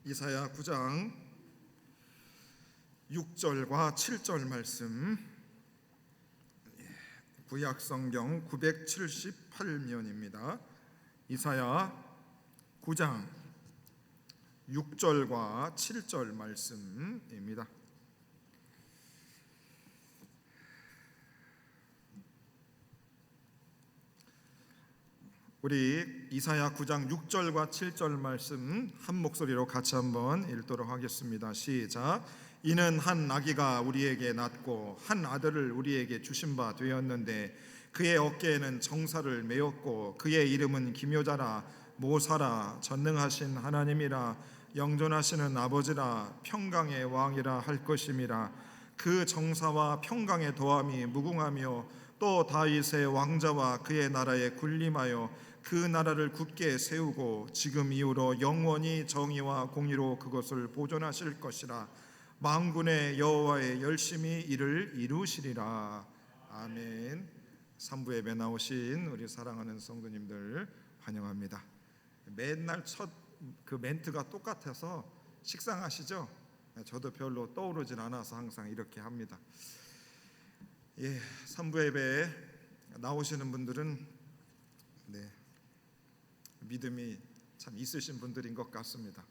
이사야 9장 6절과 7절 말씀, 구약성경 978면입니다. 이사야 9장 6절과 7절 말씀입니다. 우리 이사야 9장 6절과 7절 말씀 한 목소리로 같이 한번 읽도록 하겠습니다. 시작. 이는 한 아기가 우리에게 낳고 한 아들을 우리에게 주신 바 되었는데 그의 어깨에는 정사를 메었고 그의 이름은 기묘자라 모사라 전능하신 하나님이라 영존하시는 아버지라 평강의 왕이라 할 것임이라. 그 정사와 평강의 도함이 무궁하며 또 다윗의 왕자와 그의 나라에 군림하여 그 나라를 굳게 세우고 지금 이후로 영원히 정의와 공의로 그것을 보존하실 것이라. 만군의 여호와의 열심히 이를 이루시리라. 아멘. 3부 예배 나오신 우리 사랑하는 성도님들 환영합니다. 맨날 첫 그 멘트가 똑같아서 식상하시죠? 저도 별로 떠오르진 않아서 항상 이렇게 합니다. 3부 예배에 나오시는 분들은 믿음이 참 있으신 분들인 것 같습니다.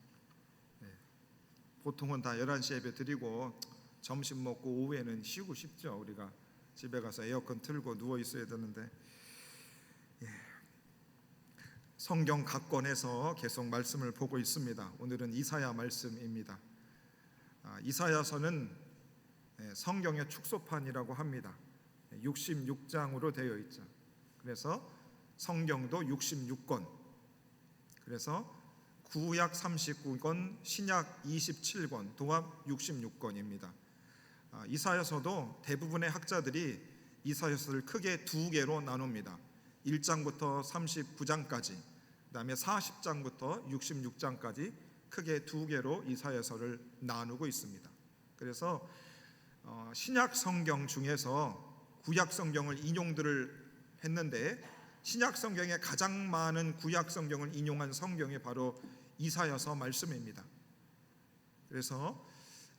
보통은 다 11시 예배 드리고 점심 먹고 오후에는 쉬고 싶죠. 우리가 집에 가서 에어컨 틀고 누워 있어야 되는데, 성경 각 권에서 계속 말씀을 보고 있습니다. 오늘은 이사야 말씀입니다. 이사야서는 성경의 축소판이라고 합니다. 66장으로 되어 있죠. 그래서 성경도 66권, 그래서 구약 39권, 신약 27권, 동합 66권입니다. 이사야서도 대부분의 학자들이 이사야서를 크게 두 개로 나눕니다. 1장부터 39장까지, 그 다음에 40장부터 66장까지 크게 두 개로 이사야서를 나누고 있습니다. 그래서 신약 성경 중에서 구약 성경을 인용들을 했는데 신약 성경에 가장 많은 구약 성경을 인용한 성경이 바로 이사야서 말씀입니다. 그래서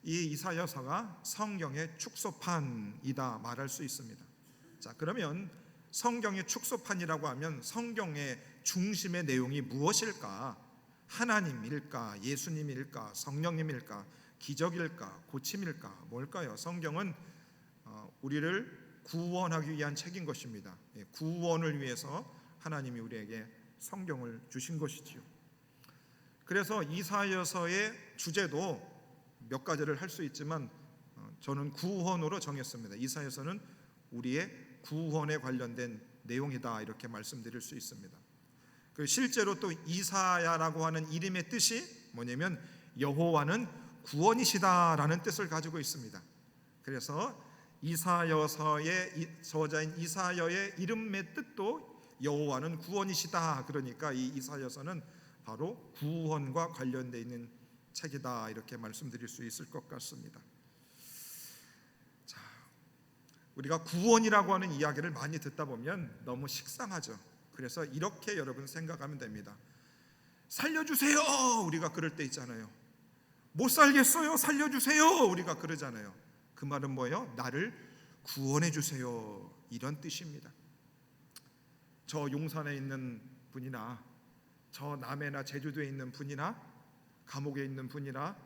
이 이사야서가 성경의 축소판이다 말할 수 있습니다. 자, 그러면 성경의 축소판이라고 하면 성경의 중심의 내용이 무엇일까? 하나님일까? 예수님일까? 성령님일까? 기적일까? 고침일까? 뭘까요? 성경은 우리를 구원하기 위한 책인 것입니다. 구원을 위해서 하나님이 우리에게 성경을 주신 것이지요. 그래서 이사야서의 주제도 몇 가지를 할 수 있지만 저는 구원으로 정했습니다. 이사야서는 우리의 구원에 관련된 내용이다 이렇게 말씀드릴 수 있습니다. 실제로 또 이사야라고 하는 이름의 뜻이 뭐냐면 여호와는 구원이시다라는 뜻을 가지고 있습니다. 그래서 이사야서의 저자인 이사야의 이름의 뜻도 여호와는 구원이시다. 그러니까 이 이사야서는 바로 구원과 관련되어 있는 책이다 이렇게 말씀드릴 수 있을 것 같습니다. 자, 우리가 구원이라고 하는 이야기를 많이 듣다 보면 너무 식상하죠. 그래서 이렇게 여러분 생각하면 됩니다. 살려주세요 우리가 그럴 때 있잖아요. 못 살겠어요 살려주세요 우리가 그러잖아요. 그 말은 뭐예요? 나를 구원해 주세요 이런 뜻입니다. 저 용산에 있는 분이나 저 남해나 제주도에 있는 분이나 감옥에 있는 분이나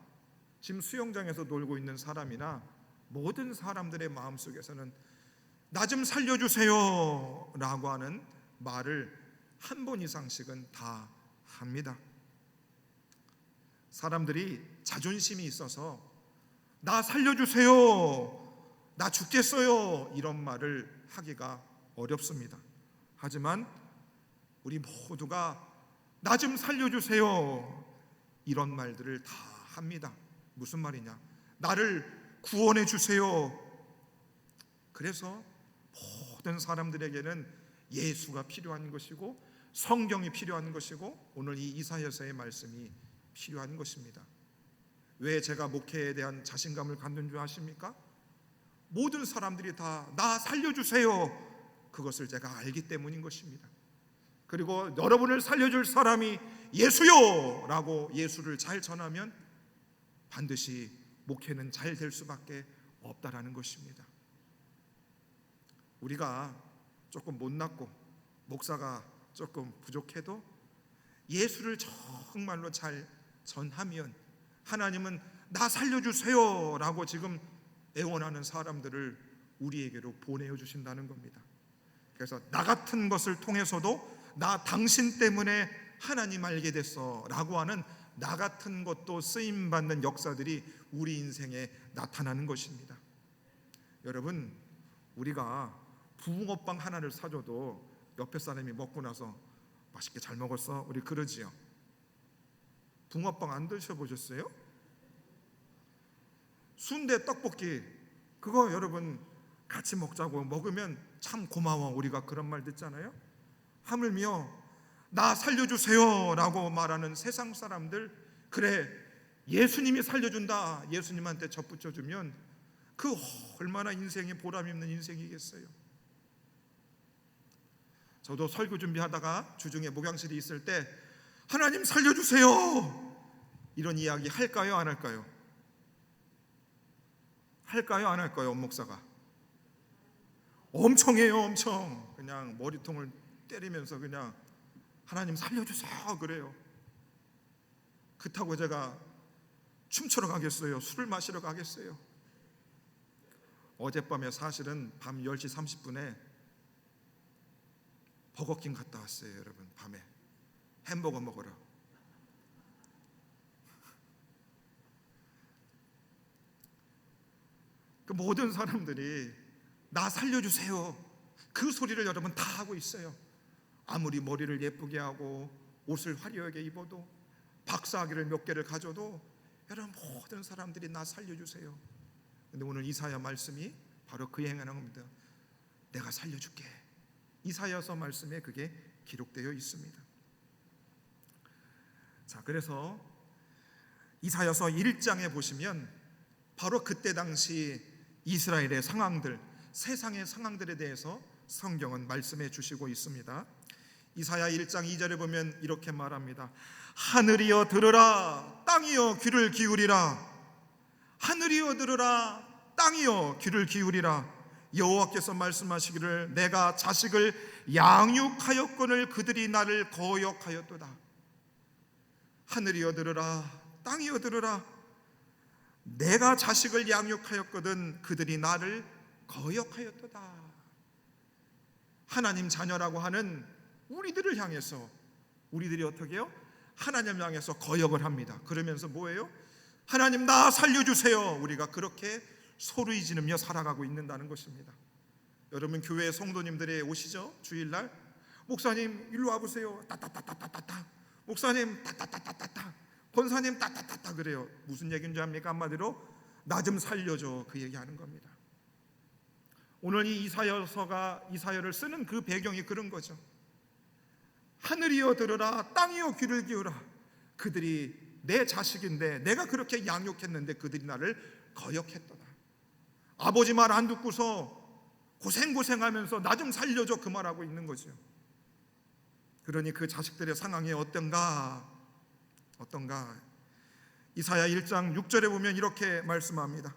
지금 수영장에서 놀고 있는 사람이나 모든 사람들의 마음속에서는 나 좀 살려주세요 라고 하는 말을 한 번 이상씩은 다 합니다. 사람들이 자존심이 있어서 나 살려주세요 나 죽겠어요 이런 말을 하기가 어렵습니다. 하지만 우리 모두가 나 좀 살려주세요 이런 말들을 다 합니다. 무슨 말이냐? 나를 구원해 주세요. 그래서 모든 사람들에게는 예수가 필요한 것이고 성경이 필요한 것이고 오늘 이 이사야서의 말씀이 필요한 것입니다. 왜 제가 목회에 대한 자신감을 갖는 줄 아십니까? 모든 사람들이 다 나 살려주세요 그것을 제가 알기 때문인 것입니다. 그리고 여러분을 살려줄 사람이 예수요! 라고 예수를 잘 전하면 반드시 목회는 잘 될 수밖에 없다라는 것입니다. 우리가 조금 못났고 목사가 조금 부족해도 예수를 정말로 잘 전하면 하나님은 나 살려주세요 라고 지금 애원하는 사람들을 우리에게로 보내어 주신다는 겁니다. 그래서 나 같은 것을 통해서도 나 당신 때문에 하나님 알게 됐어 라고 하는 나 같은 것도 쓰임받는 역사들이 우리 인생에 나타나는 것입니다. 여러분, 우리가 붕어빵 하나를 사줘도 옆에 사람이 먹고 나서 맛있게 잘 먹었어? 우리 그러지요. 붕어빵 안 드셔보셨어요? 순대 떡볶이 그거 여러분 같이 먹자고 먹으면 참 고마워 우리가 그런 말 듣잖아요. 하물며 나 살려주세요 라고 말하는 세상 사람들, 그래 예수님이 살려준다 예수님한테 접붙여주면 그 얼마나 인생이 보람있는 인생이겠어요. 저도 설교 준비하다가 주중에 목양실이 있을 때 하나님 살려주세요 이런 이야기 할까요 안 할까요? 할까요 안 할까요? 엄목사가 엄청 해요. 엄청 그냥 머리통을 때리면서 그냥 하나님 살려주세요 그래요. 그렇다고 제가 춤추러 가겠어요? 술을 마시러 가겠어요? 어젯밤에 사실은 밤 10시 30분에 버거킹 갔다 왔어요. 여러분, 밤에 햄버거 먹으러. 그 모든 사람들이 나 살려주세요 그 소리를 여러분 다 하고 있어요. 아무리 머리를 예쁘게 하고 옷을 화려하게 입어도 박사학위를 몇 개를 가져도 여러분 모든 사람들이 나 살려주세요. 근데 오늘 이사야 말씀이 바로 그 행하는 겁니다. 내가 살려줄게. 이사야서 말씀에 그게 기록되어 있습니다. 자, 그래서 이사야서 1장에 보시면 바로 그때 당시 이스라엘의 상황들, 세상의 상황들에 대해서 성경은 말씀해 주시고 있습니다. 이사야 1장 2절에 보면 이렇게 말합니다. 하늘이여 들으라, 땅이여 귀를 기울이라. 하늘이여 들으라, 땅이여 귀를 기울이라. 여호와께서 말씀하시기를 내가 자식을 양육하였거늘 그들이 나를 거역하였도다. 하늘이여 들으라, 땅이여 들으라. 내가 자식을 양육하였거든 그들이 나를 거역하였도다. 하나님 자녀라고 하는 우리들을 향해서 우리들이 어떻게 해요? 하나님 향해서 거역을 합니다. 그러면서 뭐예요? 하나님 나 살려주세요. 우리가 그렇게 소리 지르며 살아가고 있는다는 것입니다. 여러분 교회 성도님들이 오시죠? 주일날 목사님 일로 와보세요. 따따따따따따. 목사님 따따따따따. 권사님 따따따따 그래요. 무슨 얘기인지 압니까? 한마디로 나 좀 살려줘 그 얘기하는 겁니다. 오늘 이 이사야를 쓰는 그 배경이 그런 거죠. 하늘이여 들으라, 땅이여 귀를 기울라. 그들이 내 자식인데 내가 그렇게 양육했는데 그들이 나를 거역했도다. 아버지 말 안 듣고서 고생하면서 나 좀 살려줘 그 말하고 있는 거죠. 그러니 그 자식들의 상황이 어떤가? 이사야 1장 6절에 보면 이렇게 말씀합니다.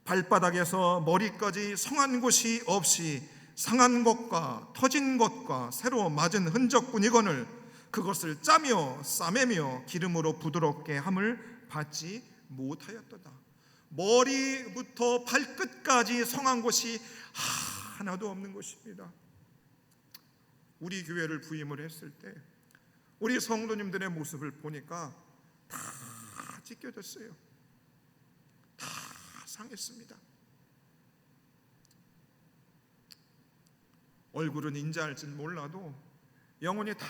발바닥에서 머리까지 성한 곳이 없이 상한 것과 터진 것과 새로 맞은 흔적뿐이거늘 그것을 짜며 싸매며 기름으로 부드럽게 함을 받지 못하였도다. 머리부터 발끝까지 성한 곳이 하나도 없는 것입니다. 우리 교회를 부임을 했을 때 우리 성도님들의 모습을 보니까 다 찢겨졌어요. 다 상했습니다. 얼굴은 인자할지 몰라도 영혼이 다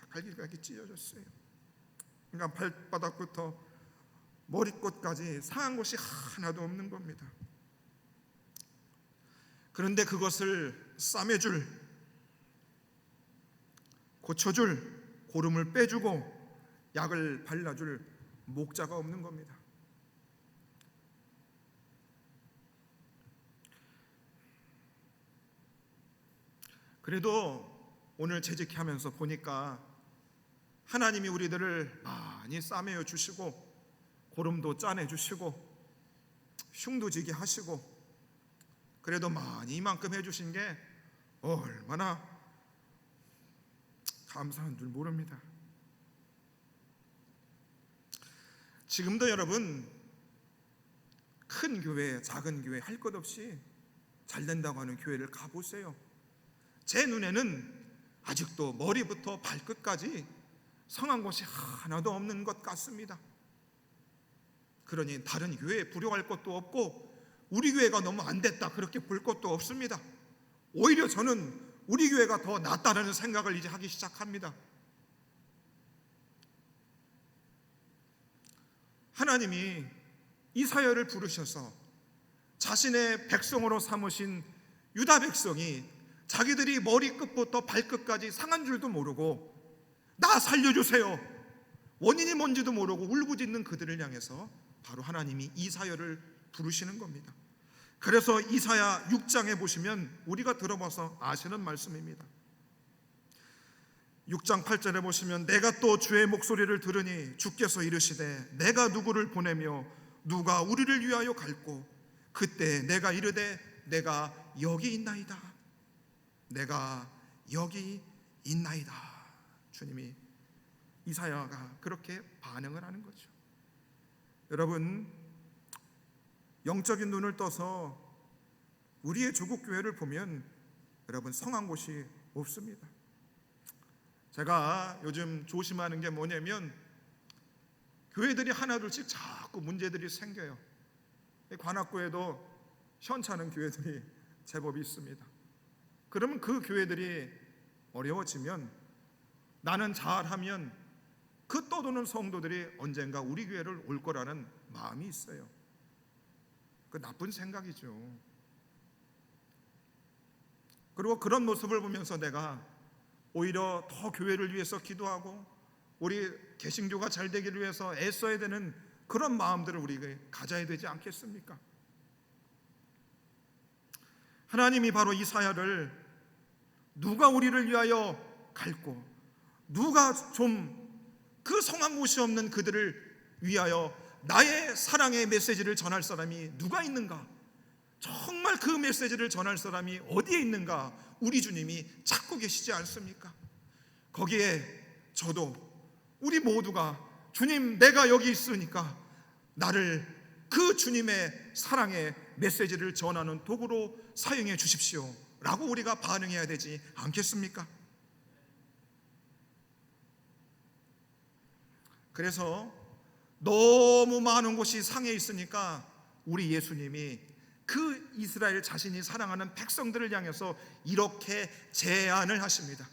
갈기갈기 찢어졌어요. 그러니까 발바닥부터 머리끝까지 상한 곳이 하나도 없는 겁니다. 그런데 그것을 싸매줄, 고쳐줄, 고름을 빼주고 약을 발라줄 목자가 없는 겁니다. 그래도 오늘 재직하면서 보니까 하나님이 우리들을 많이 싸매어 주시고 고름도 짜내 주시고 흉도 지게 하시고 그래도 많이 이만큼 해주신 게 얼마나 감사한 줄 모릅니다. 지금도 여러분 큰 교회, 작은 교회 할 것 없이 잘 된다고 하는 교회를 가보세요. 제 눈에는 아직도 머리부터 발끝까지 성한 곳이 하나도 없는 것 같습니다. 그러니 다른 교회에 불효할 것도 없고 우리 교회가 너무 안 됐다 그렇게 볼 것도 없습니다. 오히려 저는 우리 교회가 더 낫다라는 생각을 이제 하기 시작합니다. 하나님이 이사야를 부르셔서 자신의 백성으로 삼으신 유다 백성이 자기들이 머리끝부터 발끝까지 상한 줄도 모르고 나 살려주세요 원인이 뭔지도 모르고 울부짖는 그들을 향해서 바로 하나님이 이사야를 부르시는 겁니다. 그래서 이사야 6장에 보시면 우리가 들어봐서 아시는 말씀입니다. 6장 8절에 보시면 내가 또 주의 목소리를 들으니 주께서 이르시되 내가 누구를 보내며 누가 우리를 위하여 갈고 그때 내가 이르되 내가 여기 있나이다. 내가 여기 있나이다. 주님이 이사야가 그렇게 반응을 하는 거죠. 여러분 영적인 눈을 떠서 우리의 조국 교회를 보면 여러분 성한 곳이 없습니다. 제가 요즘 조심하는 게 뭐냐면 교회들이 하나둘씩 자꾸 문제들이 생겨요. 관악구에도 현찮은 교회들이 제법 있습니다. 그러면 그 교회들이 어려워지면 나는 잘하면 그 떠도는 성도들이 언젠가 우리 교회를 올 거라는 마음이 있어요. 그 나쁜 생각이죠. 그리고 그런 모습을 보면서 내가 오히려 더 교회를 위해서 기도하고 우리 개신교가 잘 되기를 위해서 애써야 되는 그런 마음들을 우리가 가져야 되지 않겠습니까? 하나님이 바로 이사야를 누가 우리를 위하여 갈고 누가 좀 그 성한 곳이 없는 그들을 위하여 나의 사랑의 메시지를 전할 사람이 누가 있는가? 정말 그 메시지를 전할 사람이 어디에 있는가? 우리 주님이 찾고 계시지 않습니까? 거기에 저도 우리 모두가 주님 내가 여기 있으니까 나를 그 주님의 사랑의 메시지를 전하는 도구로 사용해 주십시오 라고 우리가 반응해야 되지 않겠습니까? 그래서 너무 많은 곳이 상해 있으니까 우리 예수님이 그 이스라엘 자신이 사랑하는 백성들을 향해서 이렇게 제안을 하십니다.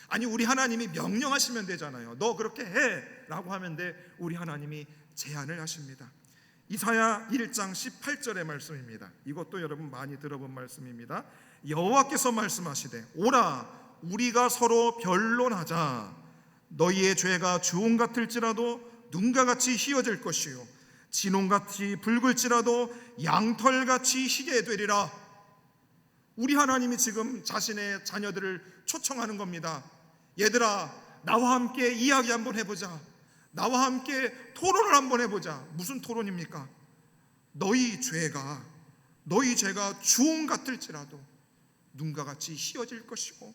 아니 우리 하나님이 명령하시면 되잖아요. 너 그렇게 해 라고 하면 돼. 우리 하나님이 제안을 하십니다. 이사야 1장 18절의 말씀입니다. 이것도 여러분 많이 들어본 말씀입니다. 여호와께서 말씀하시되 오라 우리가 서로 변론하자. 너희의 죄가 주홍 같을지라도 눈과 같이 희어질 것이요 진홍같이 붉을지라도 양털같이 희게 되리라. 우리 하나님이 지금 자신의 자녀들을 초청하는 겁니다. 얘들아 나와 함께 이야기 한번 해보자. 나와 함께 토론을 한번 해보자. 무슨 토론입니까? 너희 죄가 주홍 같을지라도 눈과 같이 희어질 것이고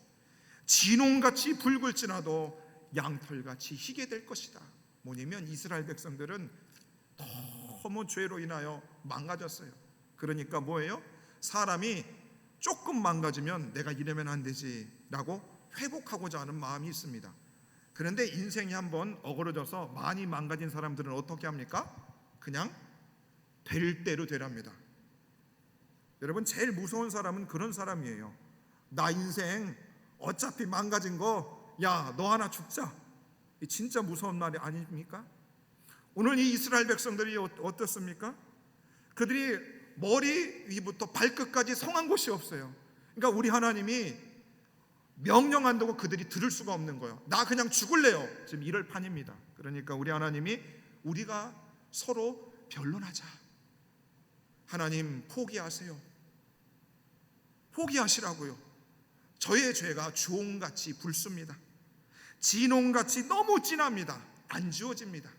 진홍같이 붉을지라도 양털같이 희게 될 것이다. 뭐냐면 이스라엘 백성들은 너무 죄로 인하여 망가졌어요. 그러니까 뭐예요? 사람이 조금 망가지면 내가 이러면 안 되지 라고 회복하고자 하는 마음이 있습니다. 그런데 인생이 한번 어그러져서 많이 망가진 사람들은 어떻게 합니까? 그냥 될 대로 되랍니다. 여러분 제일 무서운 사람은 그런 사람이에요. 나 인생 어차피 망가진 거 야 너 하나 죽자. 진짜 무서운 말이 아닙니까? 오늘 이 이스라엘 백성들이 어떻습니까? 그들이 머리 위부터 발끝까지 성한 곳이 없어요. 그러니까 우리 하나님이 명령한다고 그들이 들을 수가 없는 거예요. 나 그냥 죽을래요. 지금 이럴 판입니다. 그러니까 우리 하나님이 우리가 서로 변론하자. 하나님 포기하세요. 포기하시라고요. 저의 죄가 주홍같이 붉습니다. 진홍같이 너무 진합니다. 안 지워집니다.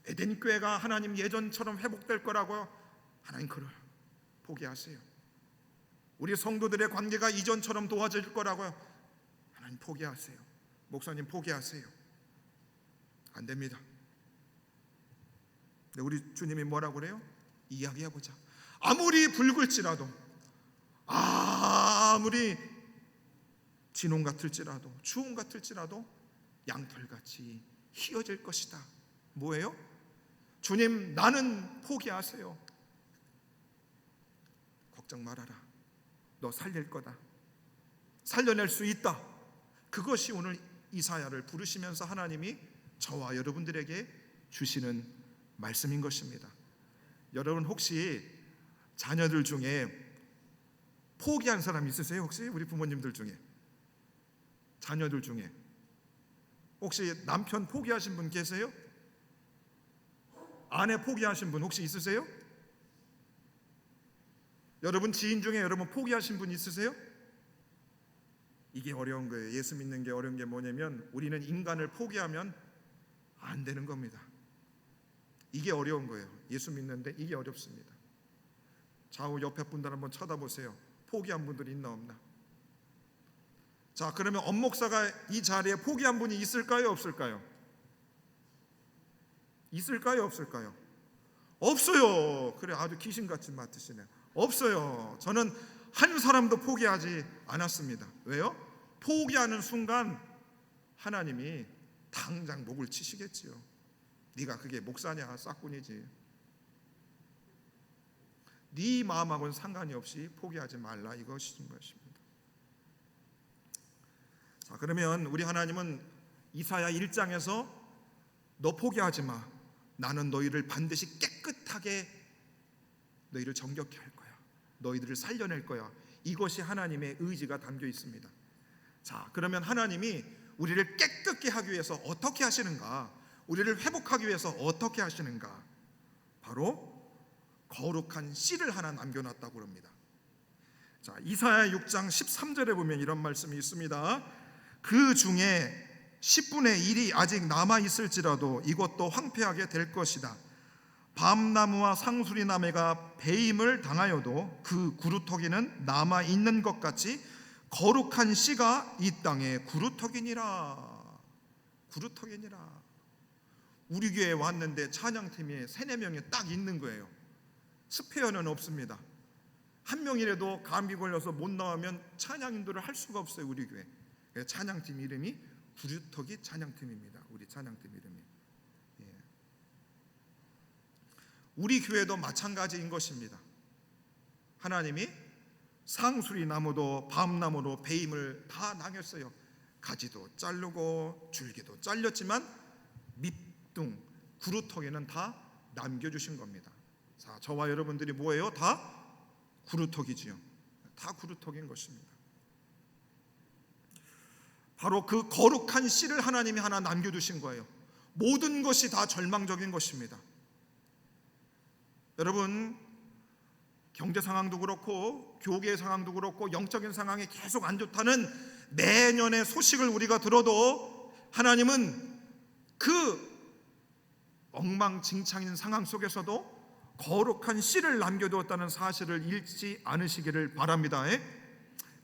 에덴 교회가 하나님 예전처럼 회복될 거라고요? 하나님 그걸 포기하세요. 우리 성도들의 관계가 이전처럼 도와질 거라고요? 하나님 포기하세요. 목사님 포기하세요. 안 됩니다. 근데 우리 주님이 뭐라고 그래요? 이야기해보자. 아무리 붉을지라도, 아무리 진홍 같을지라도, 주홍 같을지라도 양털같이 휘어질 것이다. 뭐예요? 주님, 나는 포기하세요. 걱정 말아라. 너 살릴 거다. 살려낼 수 있다. 그것이 오늘 이사야를 부르시면서 하나님이 저와 여러분들에게 주시는 말씀인 것입니다. 여러분 혹시 자녀들 중에 포기한 사람 있으세요? 혹시 우리 부모님들 중에, 자녀들 중에 혹시 남편 포기하신 분 계세요? 아내 포기하신 분 혹시 있으세요? 여러분 지인 중에 여러분 포기하신 분 있으세요? 이게 어려운 거예요. 예수 믿는 게 어려운 게 뭐냐면 우리는 인간을 포기하면 안 되는 겁니다. 이게 어려운 거예요. 예수 믿는데 이게 어렵습니다. 좌우 옆에 분들 한번 쳐다보세요. 포기한 분들이 있나 없나? 자, 그러면 엄 목사가 이 자리에 포기한 분이 있을까요? 없을까요? 있을까요? 없을까요? 없어요. 그래, 아주 귀신같이 맡으시네. 없어요. 저는 한 사람도 포기하지 않았습니다. 왜요? 포기하는 순간 하나님이 당장 목을 치시겠지요. 네가 그게 목사냐, 싹군이지. 네 마음하고는 상관이 없이 포기하지 말라, 이것인 것입니다. 자, 그러면 우리 하나님은 이사야 1장에서 너 포기하지 마. 나는 너희를 반드시 깨끗하게 너희를 정결케 할 거야. 너희들을 살려낼 거야. 이것이 하나님의 의지가 담겨 있습니다. 자, 그러면 하나님이 우리를 깨끗게 하기 위해서 어떻게 하시는가? 우리를 회복하기 위해서 어떻게 하시는가? 바로 거룩한 씨를 하나 남겨놨다고 합니다. 자, 이사야 6장 13절에 보면 이런 말씀이 있습니다. 그 중에 10분의 1이 아직 남아있을지라도 이것도 황폐하게 될 것이다. 밤나무와 상수리나무가 배임을 당하여도 그 구루터기는 남아있는 것 같이 거룩한 씨가 이 땅에 구루터기니라. 구루터기니라. 우리 교회에 왔는데 찬양팀이 3-4명이 딱 있는 거예요. 스페어는 없습니다. 한 명이라도 감기 걸려서 못 나오면 찬양 인도를 할 수가 없어요. 우리 교회 찬양팀 이름이 구루터기 찬양팀입니다. 우리 찬양팀 이름이. 우리 교회도 마찬가지인 것입니다. 하나님이 상수리 나무도 밤나무도 배임을 다 당했어요. 가지도 자르고 줄기도 잘렸지만 밑둥 구루터기는 다 남겨주신 겁니다. 자, 저와 여러분들이 뭐예요? 다 구루터기지요. 다 구루터기인 것입니다. 바로 그 거룩한 씨를 하나님이 하나 남겨두신 거예요. 모든 것이 다 절망적인 것입니다. 여러분, 경제 상황도 그렇고 교계 상황도 그렇고 영적인 상황이 계속 안 좋다는 내년의 소식을 우리가 들어도 하나님은 그 엉망진창인 상황 속에서도 거룩한 씨를 남겨두었다는 사실을 잃지 않으시기를 바랍니다.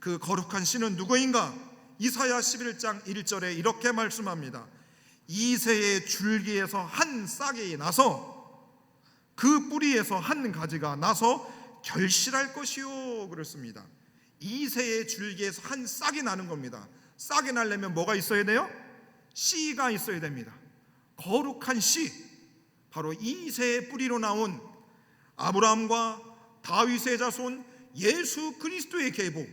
그 거룩한 씨는 누구인가? 이사야 11장 1절에 이렇게 말씀합니다. 이새의 줄기에서 한 싹이 나서 그 뿌리에서 한 가지가 나서 결실할 것이요, 그렇습니다. 이새의 줄기에서 한 싹이 나는 겁니다. 싹이 나려면 뭐가 있어야 돼요? 씨가 있어야 됩니다. 거룩한 씨, 바로 이새의 뿌리로 나온 아브라함과 다윗의 자손 예수 그리스도의 계보,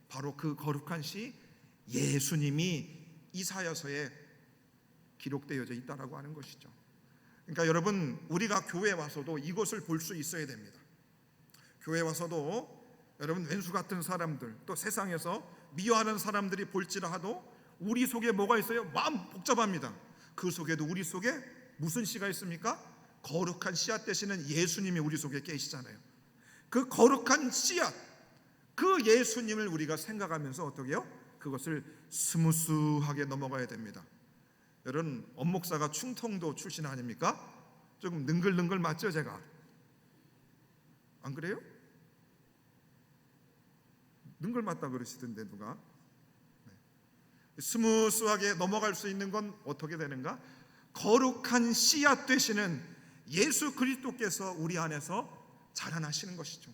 바로 그 거룩한 씨 예수님이 이사야서에 기록되어져 있다라고 하는 것이죠. 그러니까 여러분, 우리가 교회에 와서도 이것을 볼 수 있어야 됩니다. 교회에 와서도 여러분, 왼수 같은 사람들, 또 세상에서 미워하는 사람들이 볼지라도 우리 속에 뭐가 있어요? 마음 복잡합니다. 그 속에도 우리 속에 무슨 씨가 있습니까? 거룩한 씨앗 되시는 예수님이 우리 속에 계시잖아요. 그 거룩한 씨앗, 그 예수님을 우리가 생각하면서 어떻게 해요? 그것을 스무스하게 넘어가야 됩니다. 여러분, 엄목사가 충청도 출신 아닙니까? 조금 능글능글 맞죠, 제가? 안 그래요? 능글 맞다 그러시던데 누가? 스무스하게 넘어갈 수 있는 건 어떻게 되는가? 거룩한 씨앗 되시는 예수 그리스도께서 우리 안에서 자라나시는 것이죠.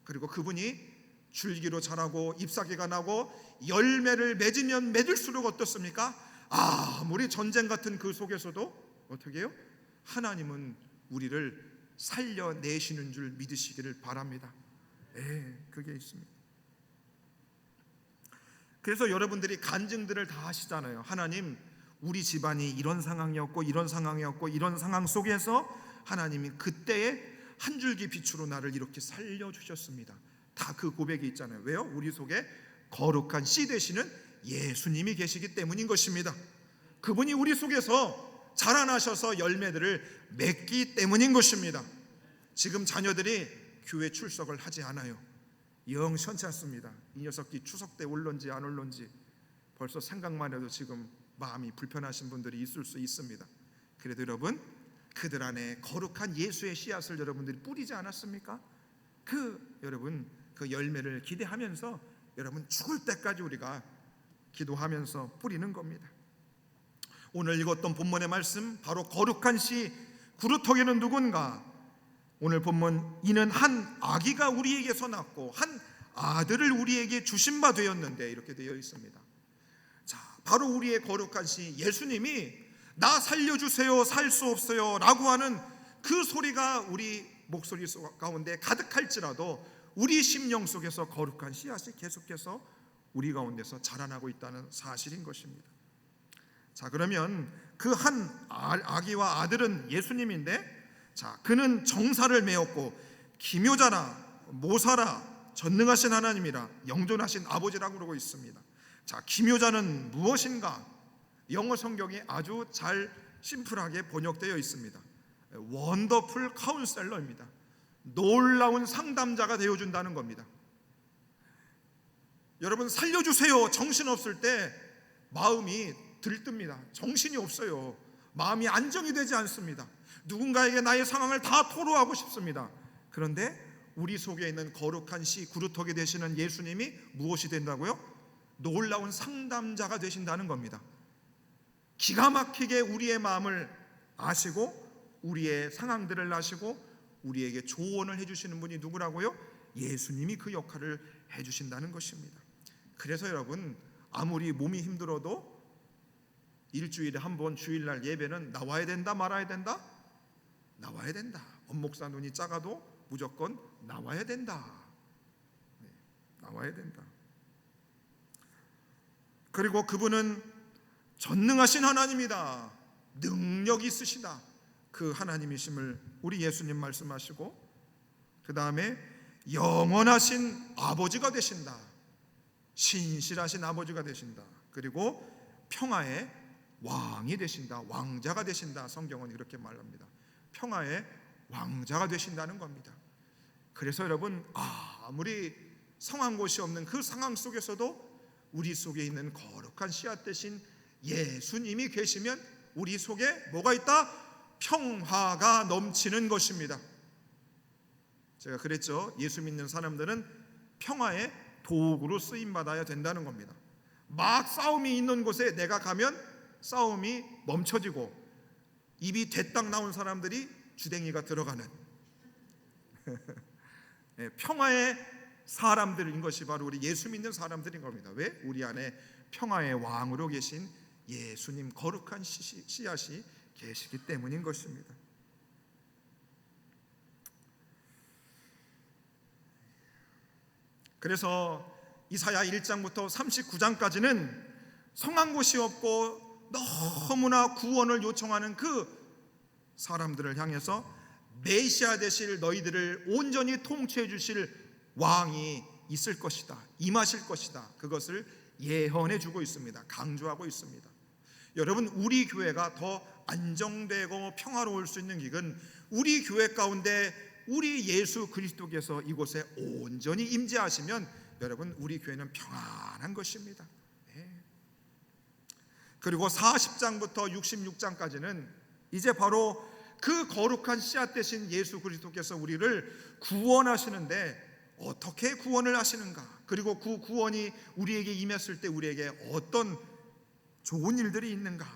그리고 그분이 줄기로 자라고 잎사귀가 나고 열매를 맺으면 맺을수록 어떻습니까? 아무리 전쟁 같은 그 속에서도 어떻게 해요? 하나님은 우리를 살려내시는 줄 믿으시기를 바랍니다. 그게 있습니다. 그래서 여러분들이 간증들을 다 하시잖아요. 하나님, 우리 집안이 이런 상황이었고 이런 상황이었고 이런 상황 속에서 하나님이 그때에 한 줄기 빛으로 나를 이렇게 살려주셨습니다. 다 그 고백이 있잖아요. 왜요? 우리 속에 거룩한 씨 되시는 예수님이 계시기 때문인 것입니다. 그분이 우리 속에서 자라나셔서 열매들을 맺기 때문인 것입니다. 지금 자녀들이 교회 출석을 하지 않아요. 영 시원치 않습니다. 이 녀석이 추석 때 올런지 안 올런지 벌써 생각만 해도 지금 마음이 불편하신 분들이 있을 수 있습니다. 그래도 여러분, 그들 안에 거룩한 예수의 씨앗을 여러분들이 뿌리지 않았습니까? 여러분 그 열매를 기대하면서 여러분 죽을 때까지 우리가 기도하면서 뿌리는 겁니다. 오늘 읽었던 본문의 말씀, 바로 거룩한 씨 구루터기는 누군가? 오늘 본문, 이는 한 아기가 우리에게서 낳고 한 아들을 우리에게 주신 바 되었는데, 이렇게 되어 있습니다. 자, 바로 우리의 거룩한 씨 예수님이 나 살려주세요, 살 수 없어요 라고 하는 그 소리가 우리 목소리 가운데 가득할지라도 우리 심령 속에서 거룩한 씨앗이 계속해서 우리 가운데서 자라나고 있다는 사실인 것입니다. 자, 그러면 그 한 아기와 아들은 예수님인데, 자, 그는 정사를 메었고 기묘자라 모사라 전능하신 하나님이라 영존하신 아버지라고 그러고 있습니다. 자, 기묘자는 무엇인가? 영어 성경이 아주 잘 심플하게 번역되어 있습니다. 원더풀 카운셀러입니다. 놀라운 상담자가 되어준다는 겁니다. 여러분, 살려주세요 정신없을 때 마음이 들뜹니다. 정신이 없어요. 마음이 안정이 되지 않습니다. 누군가에게 나의 상황을 다 토로하고 싶습니다. 그런데 우리 속에 있는 거룩한 씨 구루터기 되시는 예수님이 무엇이 된다고요? 놀라운 상담자가 되신다는 겁니다. 기가 막히게 우리의 마음을 아시고 우리의 상황들을 아시고 우리에게 조언을 해주시는 분이 누구라고요? 예수님이 그 역할을 해주신다는 것입니다. 그래서 여러분, 아무리 몸이 힘들어도 일주일에 한 번 주일날 예배는 나와야 된다, 말아야 된다? 나와야 된다. 엄목사 눈이 작아도 무조건 나와야 된다. 나와야 된다. 그리고 그분은 전능하신 하나님이다, 능력이 있으시다, 그 하나님이심을 우리 예수님 말씀하시고, 그 다음에 영원하신 아버지가 되신다, 신실하신 아버지가 되신다, 그리고 평화의 왕이 되신다, 왕자가 되신다. 성경은 이렇게 말합니다. 평화의 왕자가 되신다는 겁니다. 그래서 여러분, 아무리 성한 곳이 없는 그 상황 속에서도 우리 속에 있는 거룩한 씨앗 되신 예수님이 계시면 우리 속에 뭐가 있다? 평화가 넘치는 것입니다. 제가 그랬죠. 예수 믿는 사람들은 평화의 도구로 쓰임받아야 된다는 겁니다. 막 싸움이 있는 곳에 내가 가면 싸움이 멈춰지고 입이 대딱 나온 사람들이 주댕이가 들어가는 평화의 사람들인 것이 바로 우리 예수 믿는 사람들인 겁니다. 왜? 우리 안에 평화의 왕으로 계신 예수님, 거룩한 씨앗이 계시기 때문인 것입니다. 그래서 이사야 1장부터 39장까지는 성한 곳이 없고 너무나 구원을 요청하는 그 사람들을 향해서 메시아 되실 너희들을 온전히 통치해 주실 왕이 있을 것이다, 임하실 것이다, 그것을 예언해 주고 있습니다. 강조하고 있습니다. 여러분, 우리 교회가 더 안정되고 평화로울 수 있는 길은 우리 교회 가운데 우리 예수 그리스도께서 이곳에 온전히 임재하시면 여러분, 우리 교회는 평안한 것입니다. 그리고 40장부터 66장까지는 이제 바로 그 거룩한 씨앗 되신 예수 그리스도께서 우리를 구원하시는데 어떻게 구원을 하시는가, 그리고 그 구원이 우리에게 임했을 때 우리에게 어떤 좋은 일들이 있는가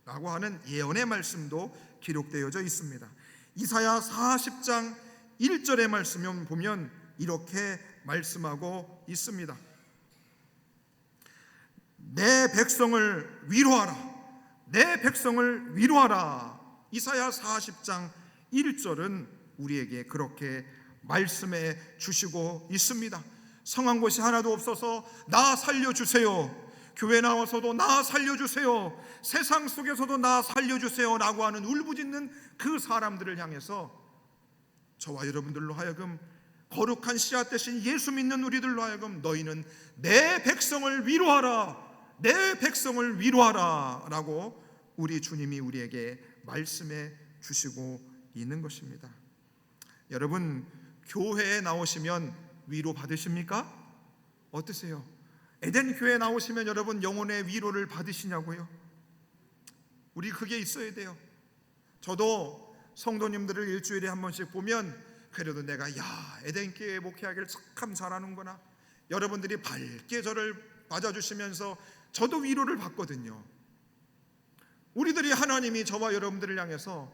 라고 하는 예언의 말씀도 기록되어져 있습니다. 이사야 40장 1절의 말씀을 보면 이렇게 말씀하고 있습니다. 내 백성을 위로하라, 내 백성을 위로하라. 이사야 40장 1절은 우리에게 그렇게 말씀해 주시고 있습니다. 성한 곳이 하나도 없어서 나 살려주세요, 교회 나와서도 나 살려주세요, 세상 속에서도 나 살려주세요 라고 하는 울부짖는 그 사람들을 향해서 저와 여러분들로 하여금, 거룩한 씨앗 대신 예수 믿는 우리들로 하여금 너희는 내 백성을 위로하라, 내 백성을 위로하라 라고 우리 주님이 우리에게 말씀해 주시고 있는 것입니다. 여러분, 교회에 나오시면 위로 받으십니까? 어떠세요? 에덴 교회에 나오시면 여러분 영혼의 위로를 받으시냐고요? 우리 그게 있어야 돼요. 저도 성도님들을 일주일에 한 번씩 보면 그래도 내가 에덴 교회에 목회하기를 참 잘하는구나, 여러분들이 밝게 저를 맞아주시면서 저도 위로를 받거든요. 우리들이, 하나님이 저와 여러분들을 향해서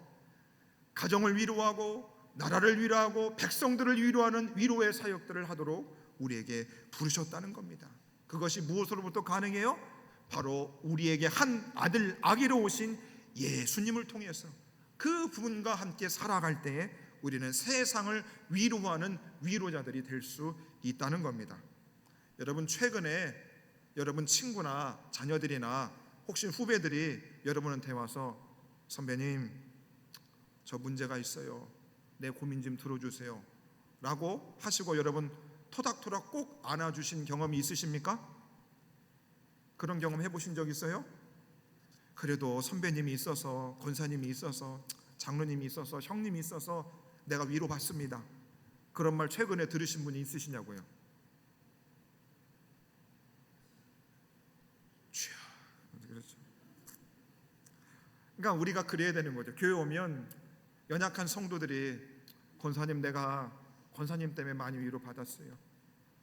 가정을 위로하고 나라를 위로하고 백성들을 위로하는 위로의 사역들을 하도록 우리에게 부르셨다는 겁니다. 그것이 무엇으로부터 가능해요? 바로 우리에게 한 아들 아기로 오신 예수님을 통해서 그 분과 함께 살아갈 때에 우리는 세상을 위로하는 위로자들이 될 수 있다는 겁니다. 여러분, 최근에 여러분 친구나 자녀들이나 혹시 후배들이 여러분한테 와서 선배님 저 문제가 있어요, 내 고민 좀 들어주세요 라고 하시고 여러분 토닥토닥 꼭 안아주신 경험이 있으십니까? 그런 경험 해보신 적 있어요? 그래도 선배님이 있어서, 권사님이 있어서, 장로님이 있어서, 형님이 있어서 내가 위로받습니다, 그런 말 최근에 들으신 분이 있으시냐고요? 그렇죠. 그러니까 우리가 그래야 되는 거죠. 교회 오면 연약한 성도들이 권사님, 내가 권사님 때문에 많이 위로 받았어요,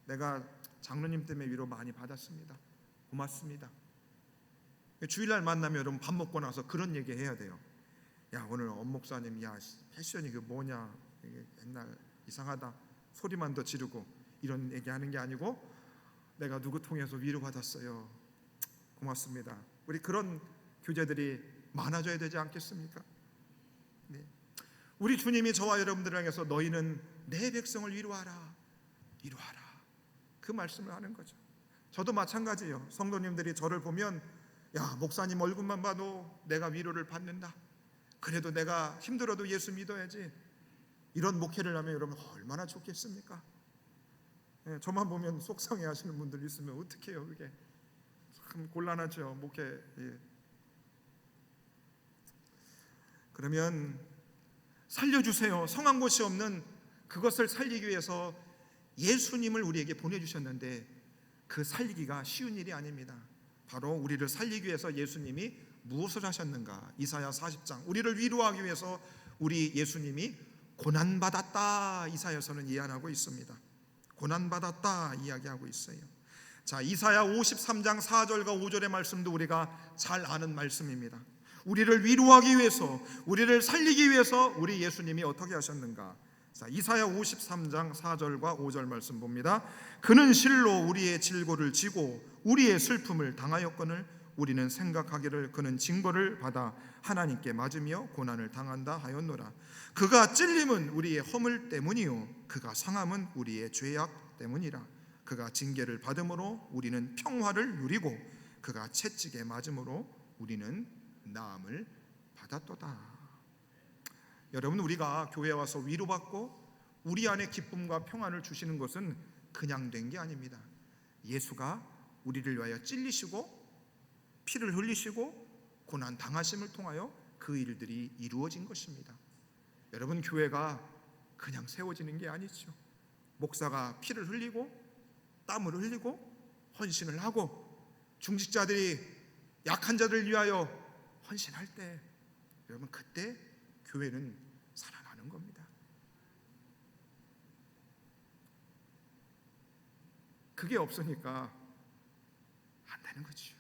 내가 장로님 때문에 위로 많이 받았습니다, 고맙습니다. 주일날 만나면 여러분 밥 먹고 나서 그런 얘기 해야 돼요. 야, 오늘 엄 목사님, 야 패션이 그 뭐냐, 이게 옛날 이상하다, 소리만 더 지르고 이런 얘기하는 게 아니고 내가 누구 통해서 위로 받았어요, 고맙습니다. 우리 그런 교제들이 많아져야 되지 않겠습니까? 네. 우리 주님이 저와 여러분들을 향해서 너희는 내 백성을 위로하라, 위로하라, 그 말씀을 하는 거죠. 저도 마찬가지예요. 성도님들이 저를 보면 야, 목사님 얼굴만 봐도 내가 위로를 받는다, 그래도 내가 힘들어도 예수 믿어야지, 이런 목회를 하면 여러분 얼마나 좋겠습니까? 네, 저만 보면 속상해 하시는 분들 있으면 어떻게 해요? 그게 참 곤란하죠, 목회. 예. 그러면 살려주세요, 성한 곳이 없는 그것을 살리기 위해서 예수님을 우리에게 보내주셨는데 그 살리기가 쉬운 일이 아닙니다. 바로 우리를 살리기 위해서 예수님이 무엇을 하셨는가? 이사야 40장, 우리를 위로하기 위해서 우리 예수님이 고난받았다, 이사야서는 예언하고 있습니다. 고난받았다 이야기하고 있어요. 자, 이사야 53장 4절과 5절의 말씀도 우리가 잘 아는 말씀입니다. 우리를 위로하기 위해서, 우리를 살리기 위해서 우리 예수님이 어떻게 하셨는가? 자, 이사야 53장 4절과 5절 말씀 봅니다. 그는 실로 우리의 질고를 지고 우리의 슬픔을 당하였거늘 우리는 생각하기를 그는 징벌을 받아 하나님께 맞으며 고난을 당한다 하였노라. 그가 찔림은 우리의 허물 때문이요 그가 상함은 우리의 죄악 때문이라. 그가 징계를 받음으로 우리는 평화를 누리고 그가 채찍에 맞음으로 우리는 나음을 받았도다. 여러분, 우리가 교회에 와서 위로받고 우리 안에 기쁨과 평안을 주시는 것은 그냥 된 게 아닙니다. 예수가 우리를 위하여 찔리시고 피를 흘리시고 고난 당하심을 통하여 그 일들이 이루어진 것입니다. 여러분, 교회가 그냥 세워지는 게 아니죠. 목사가 피를 흘리고 땀을 흘리고 헌신을 하고 중직자들이 약한 자를 위하여 헌신할 때, 여러분 그때 교회는 살아나는 겁니다. 그게 없으니까 안 되는 거지요.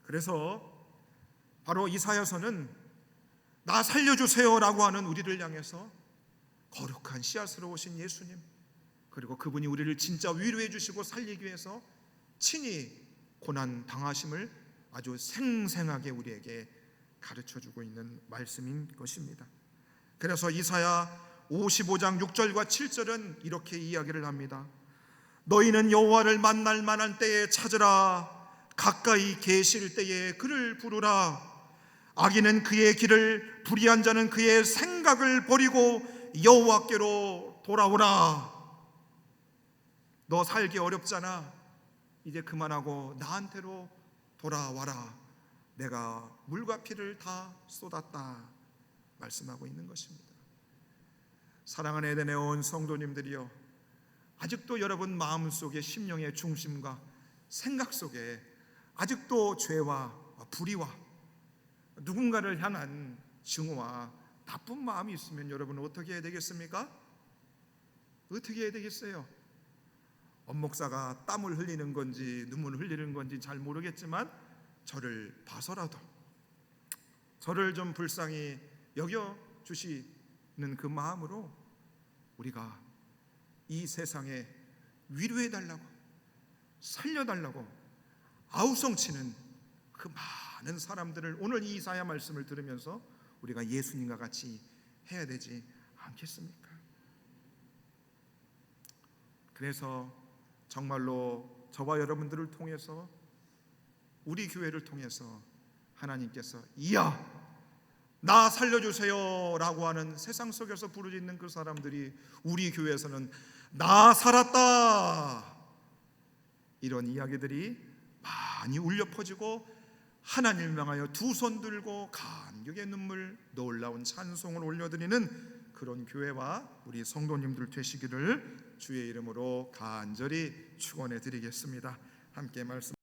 그래서 바로 이사야서는 나 살려주세요라고 하는 우리를 향해서 거룩한 씨앗으로 오신 예수님, 그리고 그분이 우리를 진짜 위로해 주시고 살리기 위해서 친히 고난 당하심을 아주 생생하게 우리에게 가르쳐주고 있는 말씀인 것입니다. 그래서 이사야 55장 6절과 7절은 이렇게 이야기를 합니다. 너희는 여호와를 만날 만한 때에 찾으라. 가까이 계실 때에 그를 부르라. 악인은 그의 길을, 불의한 자는 그의 생각을 버리고 여호와께로 돌아오라. 너 살기 어렵잖아. 이제 그만하고 나한테로 돌아와라. 내가 물과 피를 다 쏟았다 말씀하고 있는 것입니다. 사랑하는 에덴에 온 성도님들이여, 아직도 여러분 마음속에, 심령의 중심과 생각 속에 아직도 죄와 불의와 누군가를 향한 증오와 나쁜 마음이 있으면 여러분 어떻게 해야 되겠습니까? 어떻게 해야 되겠어요? 엄목사가 땀을 흘리는 건지 눈물을 흘리는 건지 잘 모르겠지만 저를 봐서라도 저를 좀 불쌍히 여겨주시는 그 마음으로 우리가 이 세상에 위로해달라고, 살려달라고 아우성치는 그 많은 사람들을 오늘 이 이사야 말씀을 들으면서 우리가 예수님과 같이 해야 되지 않겠습니까? 그래서 정말로 저와 여러분들을 통해서, 우리 교회를 통해서 하나님께서 이야 나 살려주세요 라고 하는 세상 속에서 부르짖는 그 사람들이 우리 교회에서는 나 살았다 이런 이야기들이 많이 울려 퍼지고 하나님을 향하여 두 손 들고 감격의 눈물, 놀라운 찬송을 올려드리는 그런 교회와 우리 성도님들 되시기를 주의 이름으로 간절히 축원해 드리겠습니다. 함께 말씀